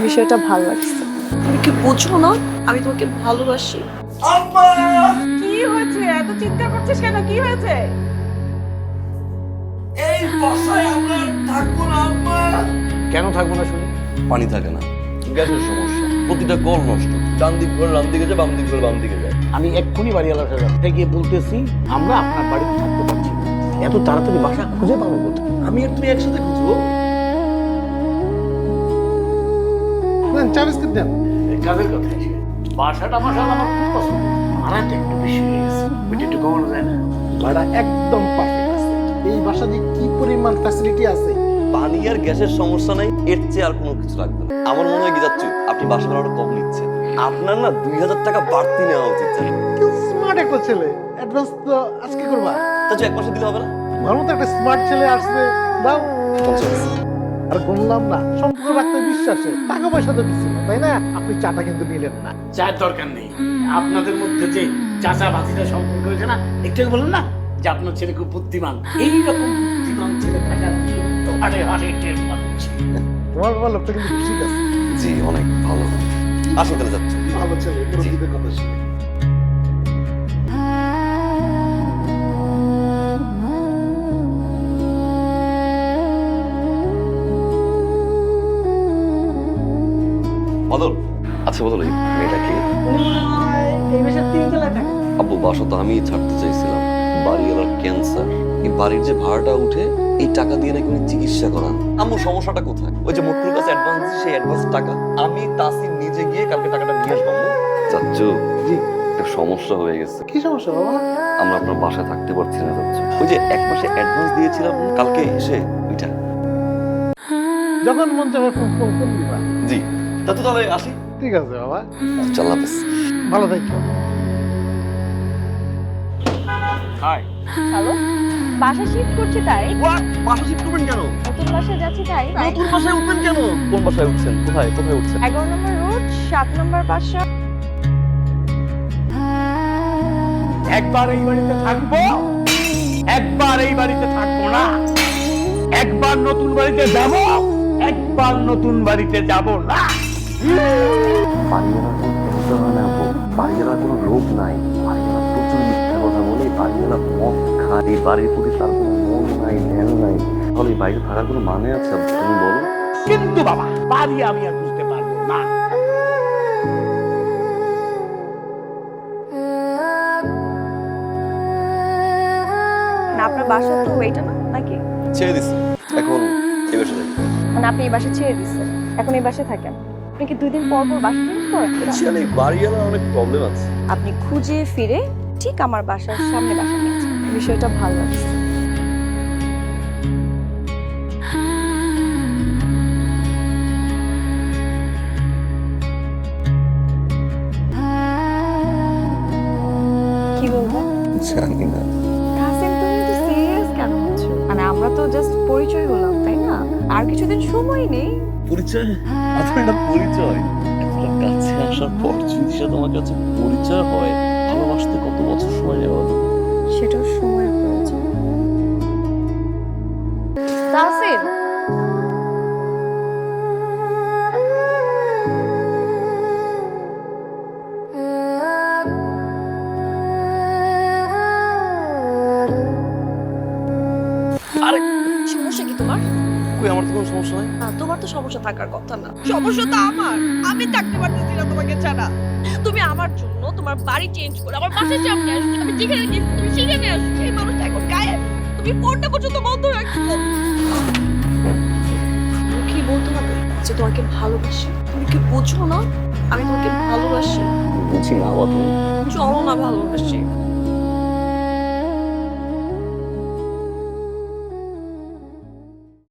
বিষয়টা ভালো লাগছে। তুমি কি বুঝো না আমি তোমাকে ভালোবাসি? আম্মা! কি হয়েছে? এত চিৎকার করছিস কেন? কি হয়েছে? এই বাসায় আমরা আর থাকবো না আম্মা! কেন থাকবো না শুনি? পানি থাকে না, গ্যাসের সমস্যা, প্রতিটা কল নষ্ট, ডান দিক ঘরে ডান দিকে যায়, বাম দিক ঘরে বাম দিকে যায়। আমি এক্ষুনি বাড়িওয়ালার সাথে গিয়ে বলতেছি আমরা আপনার বাড়িতে থাকতে পারছি না। এত তাড়াতাড়ি বাসা খুঁজে পাবো কোথায়? আমি আর তুমি একসাথে খুঁজবো। চা বিস্কুট দেন। কাজের কথা এসে বাসাটা মাসাল আমার খুব পছন্দ। ভাড়াটা একটু বেশি হয়ে গেছে, ওইটা একটু কমানো যায় না? ভাড়া একদম পারফেক্ট আছে। এই বাসা যে কি পরিমাণ ফ্যাসিলিটি আছে। পানি আর গ্যাসের সমস্যা নাই, এর চেয়ে আর কোনো কিছু লাগবে না। আমার মনে হয় কি যাচ্ছ, আপনি বাসা ভাড়াটা কম নিচ্ছেন। আপনার না 2000 টাকা বাড়তি নেওয়া উচিত। কি স্মার্ট একটা ছেলে। অ্যাডভান্স তো আজকে করবা। তাহলে 1 মাসে দিলে হবে না? আমার মতো একটা স্মার্ট ছেলে আসছে, দাও। আর বললাম না, সম্পর্ক রাখতে বিশ্বাসে টাকা পয়সা তো কিছু না, তাই না? আপনি চাটা কিন্তু নিলেন না। চায়ের দরকার নেই। আপনাদের মধ্যে যে চাচা ভাতিজা সম্পর্ক হয়েছে না, একটু আগে বললেন না যে আপনার ছেলে খুব বুদ্ধিমান। এইরকম বুদ্ধিমান ছেলে থাকার হারে হারে টের পাচ্ছি। তোমার বাবা লোকটা কিন্তু খুশি আছে। জি, অনেক ভালো। আসো তাহলে যাচ্ছ। ভালো ছেলে, মুরব্বিদের কথা শুনে। বদল, আচ্ছা বদল, এই মেয়েটা কি? এই বাসার 3 তলায় থাকে। আব্বু, বাসা তো আমি ছাড়তে চাইছিলাম। বাড়িওয়ালার ক্যান্সার, এই বাড়ির যে ভাড়াটা উঠে এই টাকা দিয়ে নাকি উনি চিকিৎসা করান। আম্মু, সমস্যাটা কোথায়? ওই যে মোটকুর কাছে অ্যাডভান্স দিয়েছি, সেই অ্যাডভান্স টাকা আমি তাসির নিজে গিয়ে কালকে টাকাটা নিয়ে আসবো। চাচ্চু, জি। একটা সমস্যা হয়ে গেছে। কি সমস্যা বাবা? আমরা আপনার বাসায় থাকতে পারছি না চাচ্চু। ওই যে 1 মাসে অ্যাডভান্স দিয়েছিলাম কালকে এসে ওইটা। যখন মন চাবে ফোন ফোন ফোন দিবা। জি, চাচ্চু তাহলে আসি। ঠিক আছে বাবা, আল্লাহ হাফেজ। ভালো থাকো। হাই। হ্যালো, বাসা শিফট করছি তাই। হোয়াট? বাসা শিফট করবেন কেন? নতুন বাসায় যাচ্ছি তাই। নতুন বাসায় উঠবেন কেন? কোন বাসায় উঠছেন? কোথায় কোথায় উঠছেন? 11 নম্বর রোড, 7 নম্বর বাসা। একবার এই বাড়িতে থাকবো, একবার এই বাড়িতে থাকবো না। একবার নতুন বাড়িতে যাব, একবার নতুন বাড়িতে যাব না। বাড়িওয়ালার কোনো ক্যান্সার হয় না আপু। বাড়িওয়ালার কোনো রোগ নাই। বাড়িওয়ালা প্রচুর মিথ্যা কথা বলে। বাড়িওয়ালা মদ খায়। এই বাড়ির প্রতি তার কোনো মন নাই, ধ্যান নাই। তাহলে এই বাড়িতে থাকার কোনো মানে আছে আপু? তুমি বলো। কিন্তু বাবা, বাড়ি আমি আর বুঝতে পারবো না। না, আপনার বাসা তো ওইটা না নাকি? ছেড়ে দিছি, এখন এই বাসা যাই। মানে আপনি এই বাসা ছেড়ে দিচ্ছেন, এখন এই বাসায় থাকেন। আপনি কি 2 দিন পর পর বাসা চেঞ্জ করেন? বুঝছেন, এই বাড়িওয়ালার অনেক প্রবলেম আছে। আপনি খুঁজে ফিরে ঠিক আমার বাসার সামনে বাসা নিয়েছেন। বিষয়টা ভালো লাগছে। কি বলবো? জানি না। তাহসিন, তুমি তো সিরিয়াস কেন হচ্ছ? মানে আমরা তো জাস্ট পরিচয় হলাম, তাই না? আর কিছুদিন সময় নেই। পরিচয়? আপনার এটা পরিচয়? এতটা কাছে আসার পর যদি সে তোমার কাছে পরিচয় হয়, ভালোবাসতে কত বছর সময় নেওয়া হলো? সেটাও সময়ের প্রয়োজন। তাহসিন, আরে সমস্যা কি তোমার? কই, আমার তো কোনো সমস্যা নাই। না, তোমার তো সমস্যা থাকার কথা না। সমস্যা তো আমার। আমি থাকতে পারতেছি না তোমাকে ছাড়া। তুমি আমার জন্য তোমার বাড়ি চেঞ্জ করে আমার বাসার সামনে আসছো। আমি যেখানে গেছি তুমি সেখানে আসছো। সেই মানুষটা এখন গায়েব। তুমি ফোনটা পর্যন্ত বন্ধ রাখছো। কি বলতে হবে যে তোমাকে ভালোবাসি? তুমি কি বুঝো না আমি তোমাকে ভালোবাসি? বুঝি না বাবা, তুমি চলো না, ভালোবাসি।